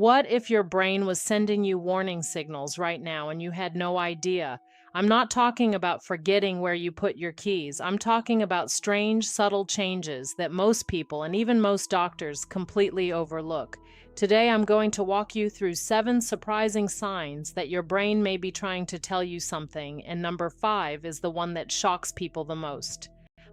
What if your brain was sending you warning signals right now and you had no idea? I'm not talking about forgetting where you put your keys. I'm talking about strange, subtle changes that most people and even most doctors completely overlook. Today, I'm going to walk you through 7 surprising signs that your brain may be trying to tell you something, and number 5 is the one that shocks people the most.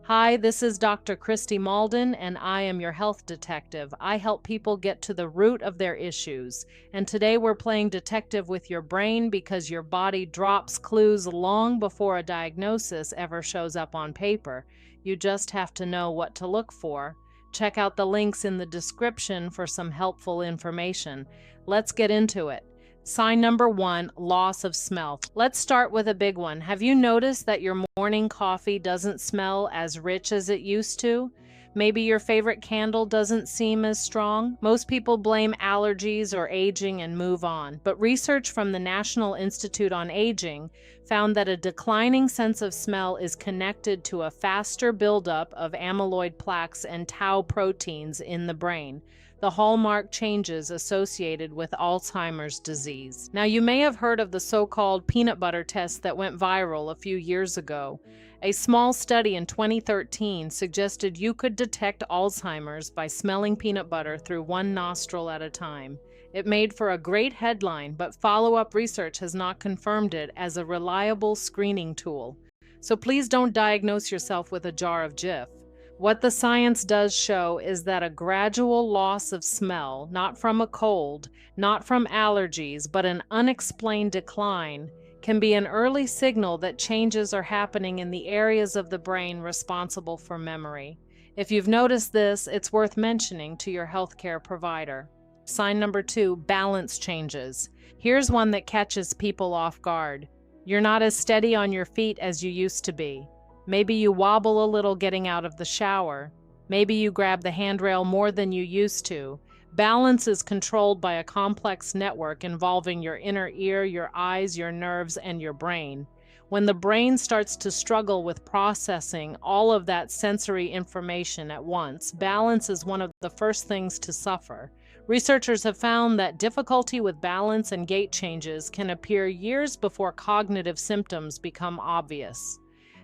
Hi, this is Dr. Kristi Mauldin, and I am your health detective. I help people get to the root of their issues. And today we're playing detective with your brain because your body drops clues long before a diagnosis ever shows up on paper. You just have to know what to look for. Check out the links in the description for some helpful information. Let's get into it. Sign number 1, loss of smell. Let's start with a big one. Have you noticed that your morning coffee doesn't smell as rich as it used to? Maybe your favorite candle doesn't seem as strong? Most people blame allergies or aging and move on, but research from the National Institute on Aging found that a declining sense of smell is connected to a faster buildup of amyloid plaques and tau proteins in the brain, the hallmark changes associated with Alzheimer's disease. Now, you may have heard of the so-called peanut butter test that went viral a few years ago. A small study in 2013 suggested you could detect Alzheimer's by smelling peanut butter through one nostril at a time. It made for a great headline, but follow-up research has not confirmed it as a reliable screening tool. So please don't diagnose yourself with a jar of Jif. What the science does show is that a gradual loss of smell, not from a cold, not from allergies, but an unexplained decline, can be an early signal that changes are happening in the areas of the brain responsible for memory. If you've noticed this, it's worth mentioning to your healthcare provider. Sign number 2, balance changes. Here's one that catches people off guard. You're not as steady on your feet as you used to be. Maybe you wobble a little getting out of the shower. Maybe you grab the handrail more than you used to. Balance is controlled by a complex network involving your inner ear, your eyes, your nerves, and your brain. When the brain starts to struggle with processing all of that sensory information at once, balance is one of the first things to suffer. Researchers have found that difficulty with balance and gait changes can appear years before cognitive symptoms become obvious.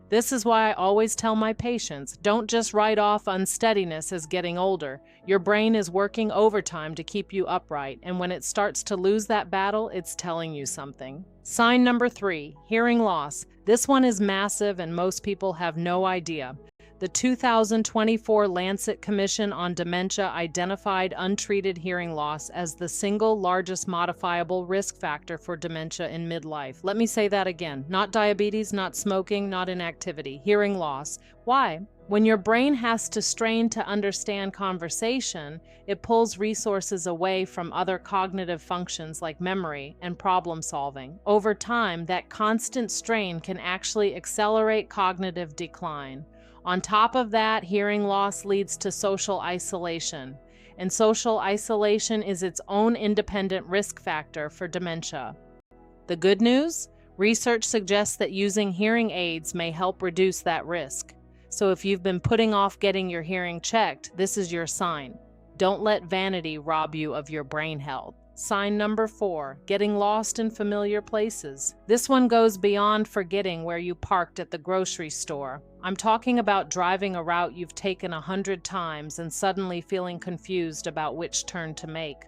This is why I always tell my patients, don't just write off unsteadiness as getting older. Your brain is working overtime to keep you upright, and when it starts to lose that battle, it's telling you something. Sign number 3, hearing loss. This one is massive and most people have no idea. The 2024 Lancet Commission on Dementia identified untreated hearing loss as the single largest modifiable risk factor for dementia in midlife. Let me say that again. Not diabetes, not smoking, not inactivity. Hearing loss. Why? When your brain has to strain to understand conversation, it pulls resources away from other cognitive functions like memory and problem solving. Over time, that constant strain can actually accelerate cognitive decline. On top of that, hearing loss leads to social isolation, and social isolation is its own independent risk factor for dementia. The good news? Research suggests that using hearing aids may help reduce that risk. So if you've been putting off getting your hearing checked, this is your sign. Don't let vanity rob you of your brain health. Sign number 4, getting lost in familiar places. This one goes beyond forgetting where you parked at the grocery store. I'm talking about driving a route you've taken 100 times and suddenly feeling confused about which turn to make.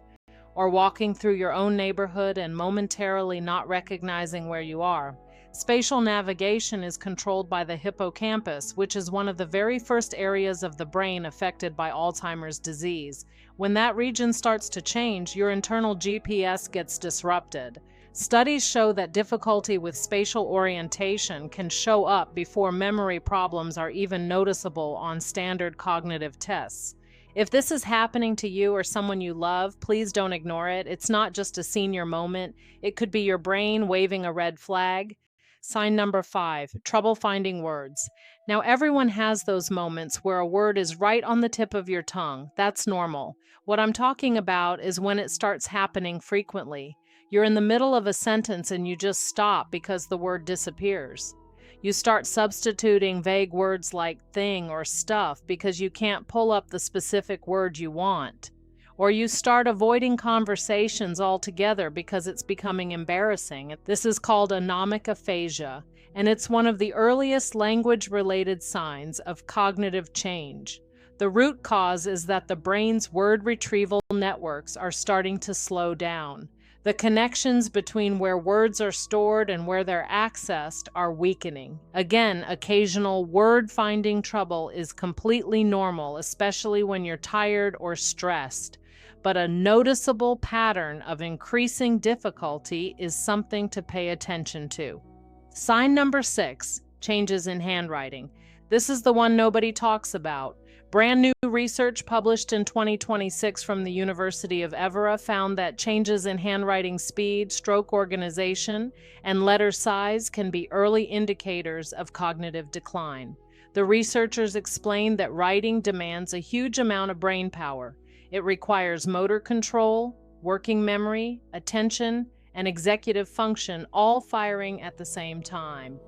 Or walking through your own neighborhood and momentarily not recognizing where you are. Spatial navigation is controlled by the hippocampus, which is one of the very first areas of the brain affected by Alzheimer's disease. When that region starts to change, your internal GPS gets disrupted. Studies show that difficulty with spatial orientation can show up before memory problems are even noticeable on standard cognitive tests. If this is happening to you or someone you love, please don't ignore it. It's not just a senior moment. It could be your brain waving a red flag. Sign number 5, trouble finding words. Now, everyone has those moments where a word is right on the tip of your tongue. That's normal. What I'm talking about is when it starts happening frequently. You're in the middle of a sentence and you just stop because the word disappears. You start substituting vague words like thing or stuff because you can't pull up the specific word you want. or you start avoiding conversations altogether because it's becoming embarrassing. This is called anomic aphasia, and it's one of the earliest language-related signs of cognitive change. The root cause is that the brain's word retrieval networks are starting to slow down. The connections between where words are stored and where they're accessed are weakening. Again, occasional word-finding trouble is completely normal, especially when you're tired or stressed. But a noticeable pattern of increasing difficulty is something to pay attention to. Sign number 6, changes in handwriting. This is the one nobody talks about. Brand new research published in 2026 from the University of Évora found that changes in handwriting speed, stroke organization, and letter size can be early indicators of cognitive decline. The researchers explained that writing demands a huge amount of brain power. It requires motor control, working memory, attention, and executive function all firing at the same time.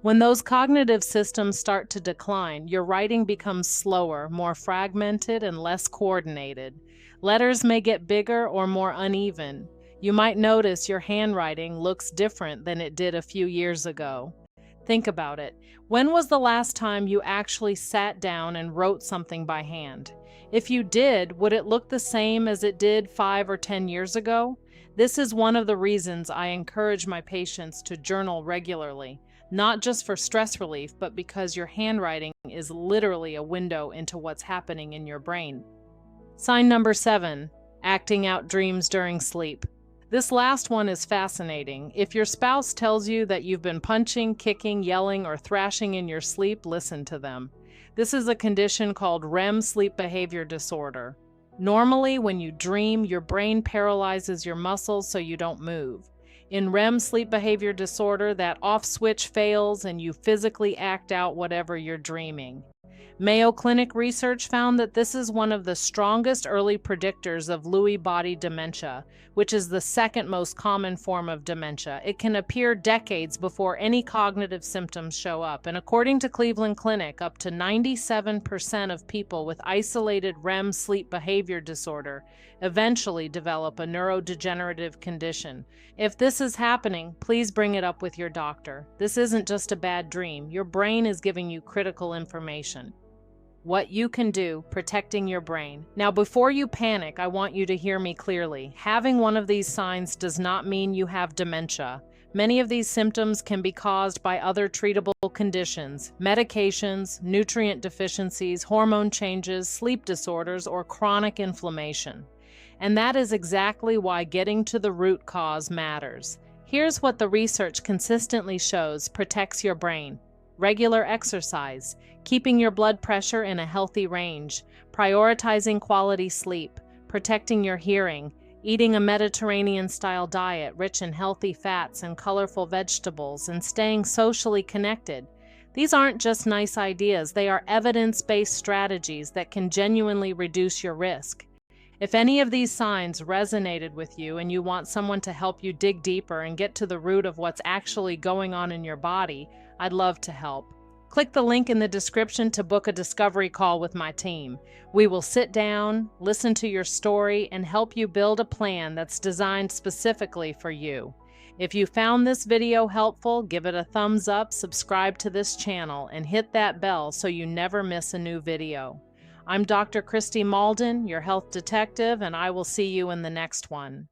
When those cognitive systems start to decline, your writing becomes slower, more fragmented, and less coordinated. Letters may get bigger or more uneven. You might notice your handwriting looks different than it did a few years ago. Think about it. When was the last time you actually sat down and wrote something by hand? If you did, would it look the same as it did 5 or 10 years ago? This is one of the reasons I encourage my patients to journal regularly. Not just for stress relief, but because your handwriting is literally a window into what's happening in your brain. Sign number 7, acting out dreams during sleep. This last one is fascinating. If your spouse tells you that you've been punching, kicking, yelling, or thrashing in your sleep, listen to them. This is a condition called REM sleep behavior disorder. Normally, when you dream, your brain paralyzes your muscles so you don't move. In REM sleep behavior disorder, that off switch fails and you physically act out whatever you're dreaming. Mayo Clinic research found that this is one of the strongest early predictors of Lewy body dementia, which is the second most common form of dementia. It can appear decades before any cognitive symptoms show up, and according to Cleveland Clinic, up to 97% of people with isolated REM sleep behavior disorder eventually develop a neurodegenerative condition. If this is happening, please bring it up with your doctor. This isn't just a bad dream. Your brain is giving you critical information. What you can do, protecting your brain. Now, before you panic, I want you to hear me clearly. Having one of these signs does not mean you have dementia. Many of these symptoms can be caused by other treatable conditions, medications, nutrient deficiencies, hormone changes, sleep disorders, or chronic inflammation. And that is exactly why getting to the root cause matters. Here's what the research consistently shows protects your brain. Regular exercise, keeping your blood pressure in a healthy range, prioritizing quality sleep, protecting your hearing, eating a Mediterranean-style diet rich in healthy fats and colorful vegetables, and staying socially connected. These aren't just nice ideas, they are evidence-based strategies that can genuinely reduce your risk. If any of these signs resonated with you and you want someone to help you dig deeper and get to the root of what's actually going on in your body, I'd love to help. Click the link in the description to book a discovery call with my team. We will sit down, listen to your story, and help you build a plan that's designed specifically for you. If you found this video helpful, give it a thumbs up, subscribe to this channel, and hit that bell so you never miss a new video. I'm Dr. Kristi Mauldin, your health detective, and I will see you in the next one.